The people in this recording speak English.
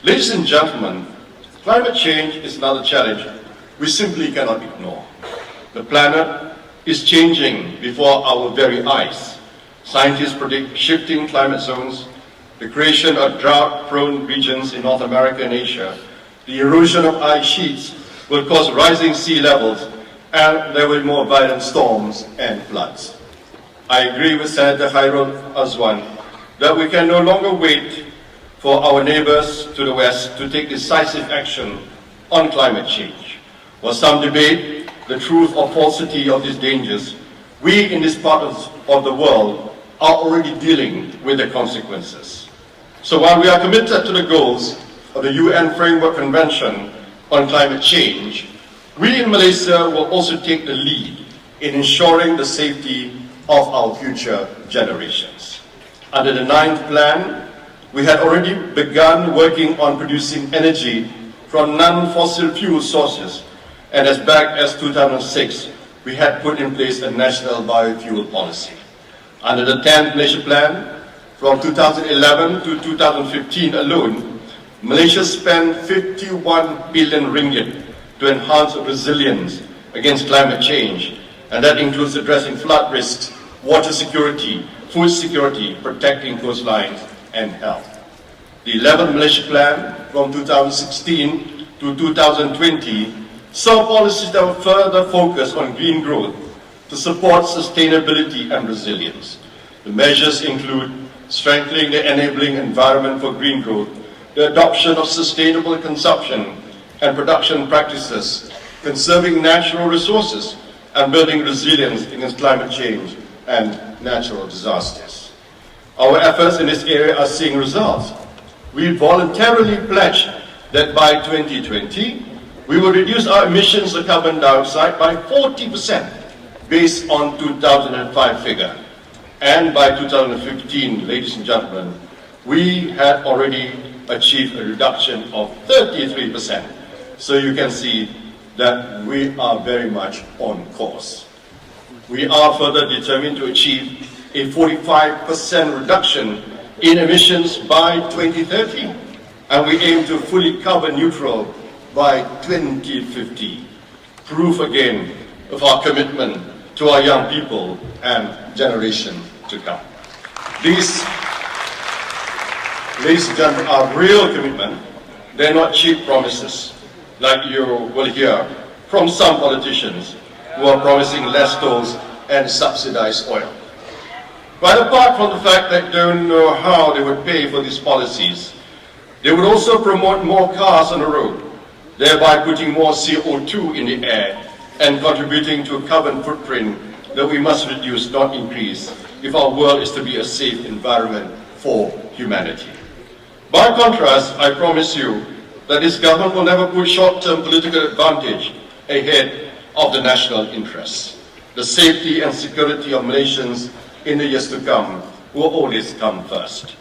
Ladies and gentlemen, climate change is another challenge we simply cannot ignore. The planet is changing before our very eyes. Scientists predict shifting climate zones, the creation of drought-prone regions in North America and Asia, the erosion of ice sheets will cause rising sea levels, and there will be more violent storms and floods. I agree with Senator Khairul Azwan that we can no longer wait for our neighbours to the west to take decisive action on climate change. While some debate the truth or falsity of these dangers, we in this part of the world are already dealing with the consequences. So while we are committed to the goals of the UN Framework Convention on Climate Change, we in Malaysia will also take the lead in ensuring the safety of our future generations. Under the 9th Plan, we had already begun working on producing energy from non-fossil fuel sources, and as back as 2006, we had put in place a national biofuel policy. Under the 10th Malaysia Plan, from 2011 to 2015 alone, Malaysia spent 51 billion ringgit to enhance resilience against climate change, and that includes addressing flood risks, water security, food security, protecting coastlines, and health. The 11th Malaysia Plan from 2016 to 2020 saw policies that were further focused on green growth to support sustainability and resilience. The measures include strengthening the enabling environment for green growth, the adoption of sustainable consumption and production practices, conserving natural resources, and building resilience against climate change and natural disasters. Our efforts in this area are seeing results. We voluntarily pledged that by 2020, we will reduce our emissions of carbon dioxide by 40% based on 2005 figure. And by 2015, ladies and gentlemen, we had already achieved a reduction of 33%. So you can see that we are very much on course. We are further determined to achieve a 45% reduction in emissions by 2030, and we aim to fully carbon neutral by 2050. Proof again of our commitment to our young people and generation to come. These, ladies and gentlemen, are real commitment. They're not cheap promises, like you will hear from some politicians who are promising less tolls and subsidized oil. But apart from the fact that they don't know how they would pay for these policies, they would also promote more cars on the road, thereby putting more CO2 in the air and contributing to a carbon footprint that we must reduce, not increase, if our world is to be a safe environment for humanity. By contrast, I promise you that this government will never put short-term political advantage ahead of the national interests. The safety and security of Malaysians in the years to come will always come first.